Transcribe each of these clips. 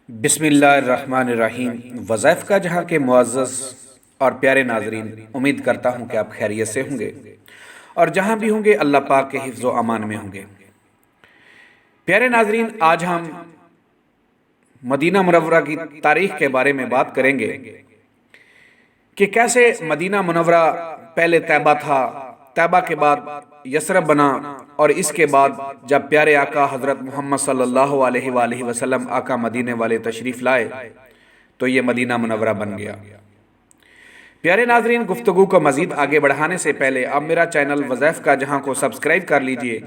بسم اللہ الرحمن الرحیم۔ وظائف کا جہاں کے معزز اور پیارے ناظرین، امید کرتا ہوں کہ آپ خیریت سے ہوں گے اور جہاں بھی ہوں گے اللہ پاک کے حفظ و امان میں ہوں گے۔ پیارے ناظرین، آج ہم مدینہ منورہ کی تاریخ کے بارے میں بات کریں گے کہ کیسے مدینہ منورہ پہلے طیبہ تھا، طیبہ کے بعد یثرب بنا، اور اس کے بعد جب پیارے آقا حضرت محمد صلی اللہ علیہ وآلہ وسلم آقا مدینے والے تشریف لائے تو یہ مدینہ منورہ بن گیا۔ پیارے ناظرین، گفتگو کو مزید آگے بڑھانے سے پہلے آپ میرا چینل وظائف کا جہاں کو سبسکرائب کر لیجئے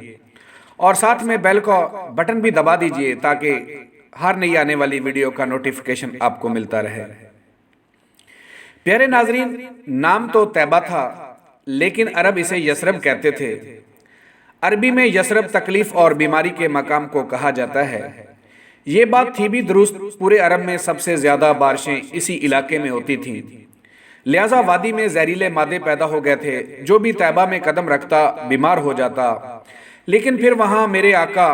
اور ساتھ میں بیل کو بٹن بھی دبا دیجئے تاکہ ہر نئی آنے والی ویڈیو کا نوٹیفیکیشن آپ کو ملتا رہے۔ پیارے ناظرین، نام تو طیبہ تھا لیکن عرب اسے یثرب کہتے تھے۔ عربی میں یثرب تکلیف اور بیماری کے مقام کو کہا جاتا ہے۔ یہ بات تھی بھی درست، پورے عرب میں سب سے زیادہ بارشیں اسی علاقے میں ہوتی تھیں، لہٰذا وادی میں زہریلے مادے پیدا ہو گئے تھے۔ جو بھی طیبہ میں قدم رکھتا بیمار ہو جاتا، لیکن پھر وہاں میرے آقا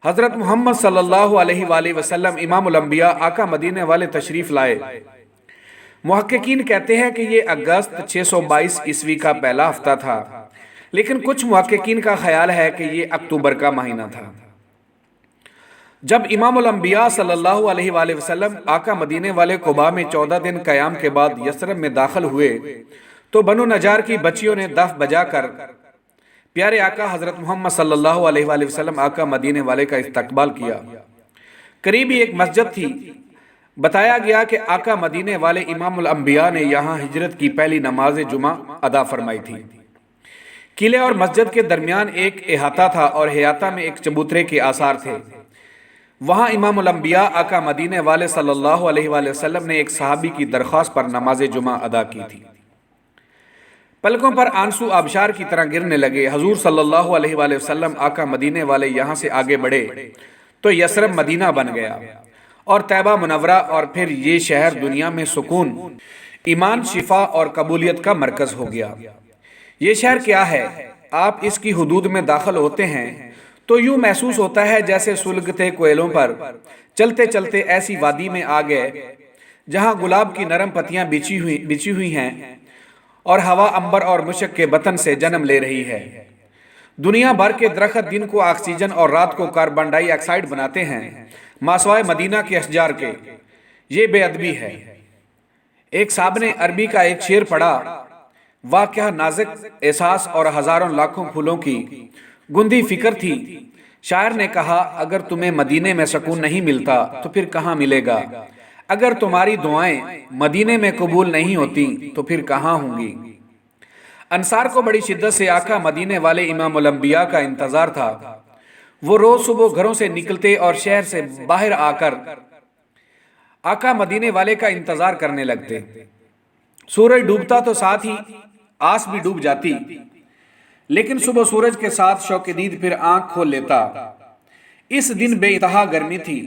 حضرت محمد صلی اللہ علیہ وآلہ وسلم امام الانبیاء آقا مدینے والے تشریف لائے۔ محققین کہتے ہیں کہ یہ اگست 622 عیسوی کا پہلا ہفتہ تھا، لیکن کچھ محققین کا خیال ہے کہ یہ اکتوبر کا مہینہ تھا۔ جب امام الانبیاء صلی اللہ علیہ وآلہ وسلم آقا مدینے والے قباء میں 14 دن قیام کے بعد یثرب میں داخل ہوئے تو بنو نجار کی بچیوں نے دف بجا کر پیارے آقا حضرت محمد صلی اللہ علیہ وآلہ وسلم آقا مدینے والے کا استقبال کیا۔ قریب ہی ایک مسجد تھی۔ بتایا گیا کہ آقا مدینے والے امام الانبیاء نے یہاں ہجرت کی پہلی نماز جمعہ ادا فرمائی تھی۔ قلعے اور مسجد کے درمیان ایک احاطہ تھا اور احاطہ میں ایک چبوترے کے آثار تھے۔ وہاں امام الانبیاء آقا مدینے والے صلی اللہ علیہ وآلہ وسلم نے ایک صحابی کی درخواست پر نماز جمعہ ادا کی تھی۔ پلکوں پر آنسو آبشار کی طرح گرنے لگے۔ حضور صلی اللہ علیہ وآلہ وسلم آقا مدینے والے یہاں سے آگے بڑھے تو یثرب مدینہ بن گیا اور طیبہ منورہ، اور پھر یہ شہر دنیا میں سکون، ایمان، شفا اور قبولیت کا مرکز ہو گیا۔ یہ شہر کیا ہے؟ آپ اس کی حدود میں داخل ہوتے ہیں تو یوں محسوس ہوتا ہے جیسے سلگتے کوئلوں پر چلتے چلتے ایسی وادی میں آ گئے جہاں گلاب کی نرم پتیاں بچھی ہوئی ہیں اور ہوا عنبر اور مشک کے بطن سے جنم لے رہی ہے۔ دنیا بھر کے درخت دن کو آکسیجن اور رات کو کاربن ڈائی آکسائیڈ بناتے ہیں ماسوائے مدینہ کے اشجار کے۔ یہ بے ادبی ہے۔ ایک صاحب نے عربی کا ایک شعر پڑھا، واہ کیا نازک احساس اور ہزاروں لاکھوں پھولوں کی گندی فکر تھی۔ شاعر نے کہا، اگر تمہیں مدینے میں سکون نہیں ملتا تو پھر کہاں ملے گا؟ اگر تمہاری دعائیں مدینے میں قبول نہیں ہوتی تو پھر کہاں ہوں گی؟ انصار کو بڑی شدت سے آقا مدینے والے امام الانبیاء کا انتظار تھا۔ وہ روز صبح گھروں سے نکلتے اور شہر سے باہر آ کر آقا مدینے والے کا انتظار کرنے لگتے۔ سورج ڈوبتا تو ساتھ ہی آس بھی ڈوب جاتی، لیکن صبح سورج کے ساتھ شوق دید پھر آنکھ کھول لیتا۔ اس دن بے انتہا گرمی تھی،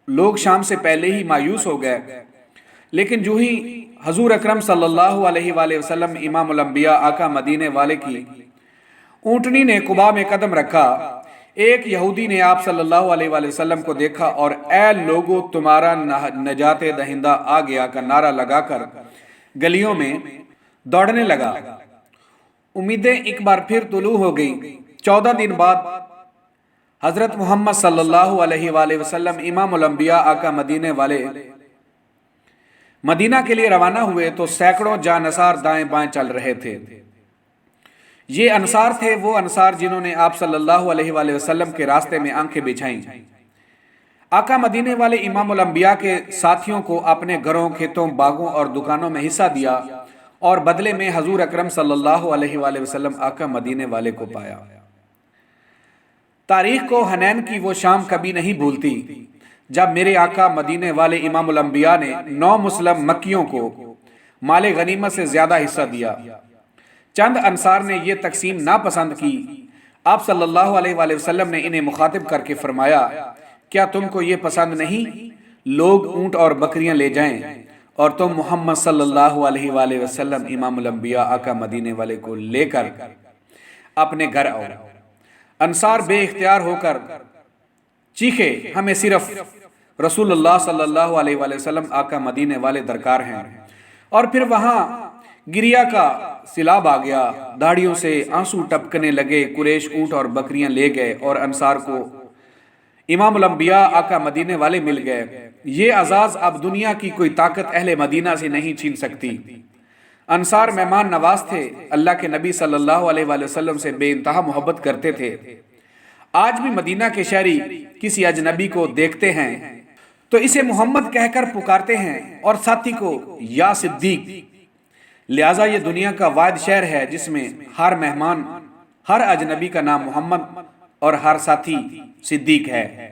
لوگ شام سے پہلے ہی مایوس ہو گئے، لیکن جو ہی حضور اکرم صلی اللہ علیہ وآلہ وسلم امام الانبیاء آقا مدینے والے کی اونٹنی نے قباء میں قدم رکھا، ایک یہودی نے آپ صلی اللہ علیہ وآلہ وسلم کو دیکھا اور اے لوگو تمہارا نجات دہندہ آ گیا کا نعرہ لگا کر گلیوں میں دوڑنے لگا۔ امیدیں ایک بار پھر طلوع ہو گئی۔ 14 دن بعد حضرت محمد صلی اللہ علیہ وآلہ وسلم امام الانبیاء آقا مدینے والے مدینہ کے لیے روانہ ہوئے تو سینکڑوں جانصار دائیں بائیں چل رہے تھے۔ یہ انصار تھے، وہ انصار جنہوں نے آپ صلی اللہ علیہ وآلہ وسلم کے راستے میں آنکھیں بچھائیں۔ آقا مدینے والے امام الانبیاء کے ساتھیوں کو اپنے گھروں، کھیتوں، باغوں اور دکانوں میں حصہ دیا اور بدلے میں حضور اکرم صلی اللہ علیہ وآلہ وسلم آقا مدینے والے کو پایا۔ تاریخ کو حنین کی وہ شام کبھی نہیں بھولتی جب میرے آقا مدینے والے امام الانبیاء نے 9 مسلم مکیوں کو مال غنیمت سے زیادہ حصہ دیا۔ چند انصار نے یہ تقسیم ناپسند کی۔ آپ صلی اللہ علیہ وآلہ وسلم نے انہیں مخاطب کر کے فرمایا، کیا تم کو یہ پسند نہیں لوگ اونٹ اور بکریاں لے جائیں اور تم محمد صلی اللہ علیہ وآلہ وسلم امام الانبیاء آقا مدینے والے کو لے کر اپنے گھر آؤ؟ انصار بے اختیار ہو کر چیخے، ہمیں صرف رسول اللہ صلی اللہ علیہ وآلہ وسلم آقا مدینے والے درکار ہیں۔ اور پھر وہاں گریا کا سیلاب آ گیا، داڑھیوں سے آنسو ٹپکنے لگے، قریش اونٹ اور بکریاں لے گئے اور انصار کو امام الانبیاء آقا مدینے والے مل گئے۔ یہ اعزاز اب دنیا کی کوئی طاقت اہل مدینہ سے نہیں چھین سکتی۔ انصار مہمان نواز تھے، اللہ کے نبی صلی اللہ علیہ وآلہ وسلم سے بے انتہا محبت کرتے تھے۔ آج بھی مدینہ کے شہری کسی اجنبی کو دیکھتے ہیں تو اسے محمد کہہ کر پکارتے ہیں اور ساتھی کو یا صدیق۔ لہٰذا یہ دنیا کا واحد شہر ہے جس میں ہر مہمان، ہر اجنبی کا نام محمد اور ہر ساتھی صدیق ہے۔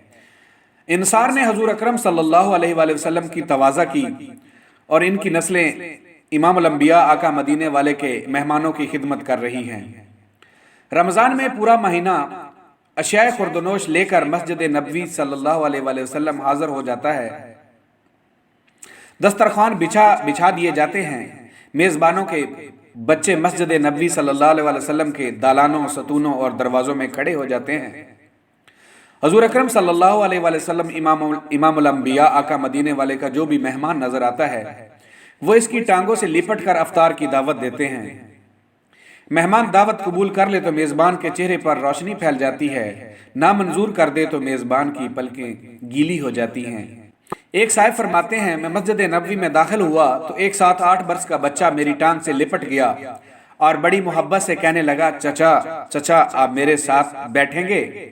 انصار نے حضور اکرم صلی اللہ علیہ وآلہ وسلم کی تواضع کی اور ان کی نسلیں امام الانبیاء آقا مدینے والے کے مہمانوں کی خدمت کر رہی ہیں۔ رمضان میں پورا مہینہ اشیاء خوردنوش لے کر مسجد نبوی صلی اللہ علیہ وآلہ وسلم حاضر ہو جاتا ہے۔ دسترخوان بچھا دیے جاتے ہیں، میزبانوں کے بچے مسجد نبوی صلی اللہ علیہ وآلہ وسلم کے دالانوں، ستونوں اور دروازوں میں کھڑے ہو جاتے ہیں۔ حضور اکرم صلی اللہ علیہ وآلہ وسلم امام الانبیاء آقا مدینے والے کا جو بھی مہمان نظر آتا ہے وہ اس کی ٹانگوں سے لپٹ کر افطار کی دعوت دیتے ہیں۔ مہمان دعوت قبول کر لے تو میزبان کے چہرے پر روشنی پھیل جاتی ہے، نامنظور کر دے تو میزبان کی پلکیں گیلی ہو جاتی ہیں۔ ایک صاحب فرماتے ہیں، میں مسجد نبوی میں داخل ہوا تو ایک 7-8 برس کا بچہ میری ٹانگ سے لپٹ گیا اور بڑی محبت سے کہنے لگا، چچا آپ میرے ساتھ بیٹھیں گے؟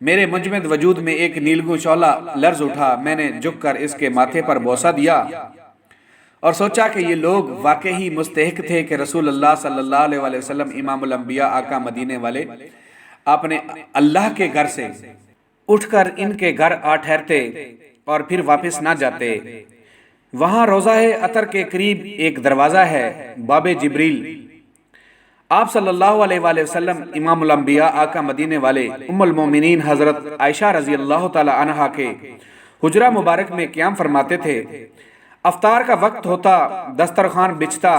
میرے منجمد وجود میں ایک نیلگوں شعلہ لرز اٹھا، میں نے جھک کر اس کے ماتھے پر بوسہ دیا اور سوچا کہ یہ لوگ واقعی مستحق تھے کہ رسول اللہ صلی اللہ علیہ وآلہ وسلم امام الانبیاء آقا مدینے والے اپنے اللہ کے گھر سے اٹھ کر ان کے گھر آ ٹھہرتے اور پھر واپس نہ جاتے۔ وہاں روضہ عطر کے قریب ایک دروازہ ہے، باب جبریل۔ آپ صلی اللہ علیہ وآلہ وسلم امام الانبیاء آقا مدینے والے ام المومنین حضرت عائشہ رضی اللہ تعالی عنہا کے حجرہ مبارک میں قیام فرماتے تھے۔ افطار کا وقت ہوتا، دسترخوان بچھتا،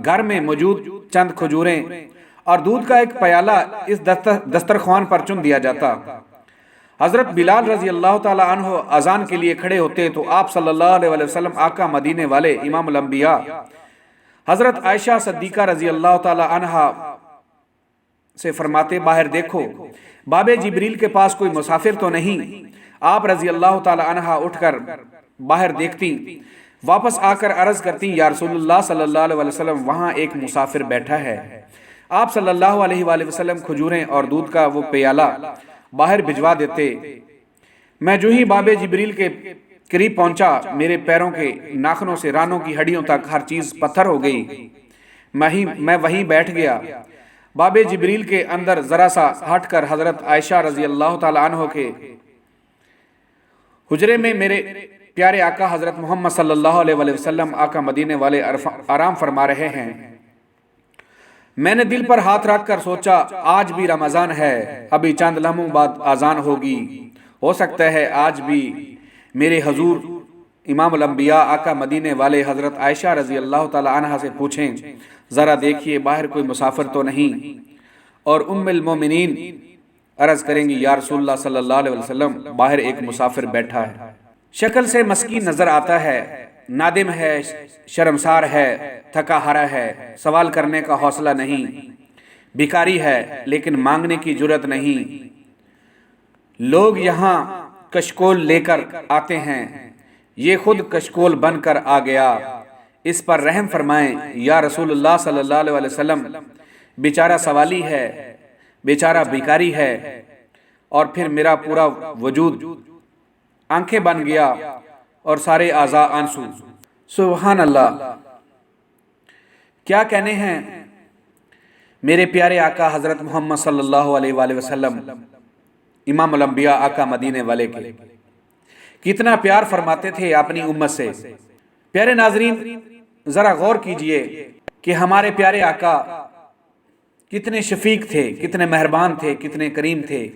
گھر میں موجود چند کھجوریں اور دودھ کا ایک پیالہ اس دسترخوان پر چن دیا جاتا۔ حضرت بلال رضی اللہ تعالی عنہ اذان کے لیے کھڑے ہوتے تو آپ صلی اللہ علیہ وآلہ وسلم آقا مدینے والے امام الانبیاء حضرت عائشہ صدیقہ رضی اللہ تعالی عنہا سے فرماتے، باہر دیکھو، باب جبریل کے پاس کوئی مسافر تو نہیں؟ آپ رضی اللہ تعالی عنہا اٹھ کر باہر دیکھتی، واپس آ کر عرض کرتی، یا رسول اللہ صلی اللہ علیہ وسلم وہاں ایک مسافر بیٹھا ہے۔ آپ صلی اللہ علیہ وآلہ وسلم کھجوریں اور دودھ کا وہ پیالہ باہر بھجوا دیتے۔ میں جو ہی باب جبریل کے قریب پہنچا، میرے پیروں کے ناخنوں سے رانوں کی ہڈیوں تک ہر چیز پتھر ہو گئی۔ میں وہیں بیٹھ گیا۔ باب جبریل کے اندر ذرا سا ہٹ کر حضرت عائشہ رضی اللہ تعالی عنہ کے حجرے میں میرے پیارے آقا حضرت محمد صلی اللہ علیہ وآلہ وسلم آقا مدینے والے آرام فرما رہے ہیں۔ میں نے دل پر ہاتھ رکھ کر سوچا، آج بھی رمضان ہے، ابھی چند لمحوں بعد اذان ہوگی، ہو سکتا ہے آج بھی میرے حضور امام الانبیاء آقا مدینے والے حضرت عائشہ رضی اللہ تعالی عنہ سے پوچھیں، ذرا دیکھیے باہر کوئی مسافر تو نہیں؟ اور ام المومنین عرض کریں گی، یا رسول اللہ صلی اللہ علیہ وسلم باہر ایک مسافر بیٹھا ہے، شکل سے مسکین نظر آتا ہے، نادم ہے، شرمسار ہے، تھکا ہارا ہے، سوال کرنے کا حوصلہ نہیں، بھکاری ہے لیکن مانگنے کی جرت نہیں۔ لوگ یہاں کشکول لے کر آتے ہیں، یہ خود کشکول بن کر آ گیا، اس پر رحم فرمائیں یا رسول اللہ صلی اللہ علیہ وسلم، بیچارہ سوالی ہے، بیچارہ بھکاری ہے۔ اور پھر میرا پورا وجود آنکھیں بن گیا اور سارے اعضاء آنسو۔ سبحان اللہ، کیا کہنے ہیں میرے پیارے آقا حضرت محمد صلی اللہ علیہ وآلہ وسلم امام الانبیاء آقا مدینے والے کے، کتنا پیار فرماتے تھے اپنی امت سے۔ پیارے ناظرین، ذرا غور کیجئے کہ ہمارے پیارے آقا کتنے شفیق تھے، کتنے مہربان تھے، کتنے کریم تھے،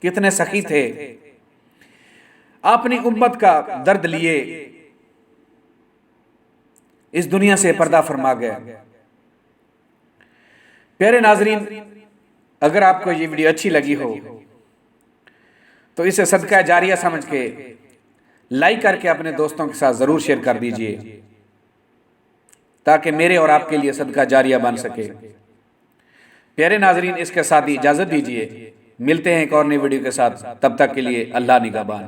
کتنے سخی تھے۔ اپنی امت کا درد لیے اس دنیا سے پردہ فرما گئے۔ پیارے ناظرین، اگر آپ کو یہ ویڈیو اچھی لگی ہو تو اسے صدقہ جاریہ سمجھ کے لائک کر کے اپنے دوستوں کے ساتھ ضرور شیئر کر دیجئے تاکہ میرے اور آپ کے لیے صدقہ جاریہ بن سکے۔ پیارے ناظرین، اس کے ساتھ ہی اجازت دیجئے، ملتے ہیں ایک اور نئی ویڈیو کے ساتھ، تب تک کے لیے اللہ نگہبان۔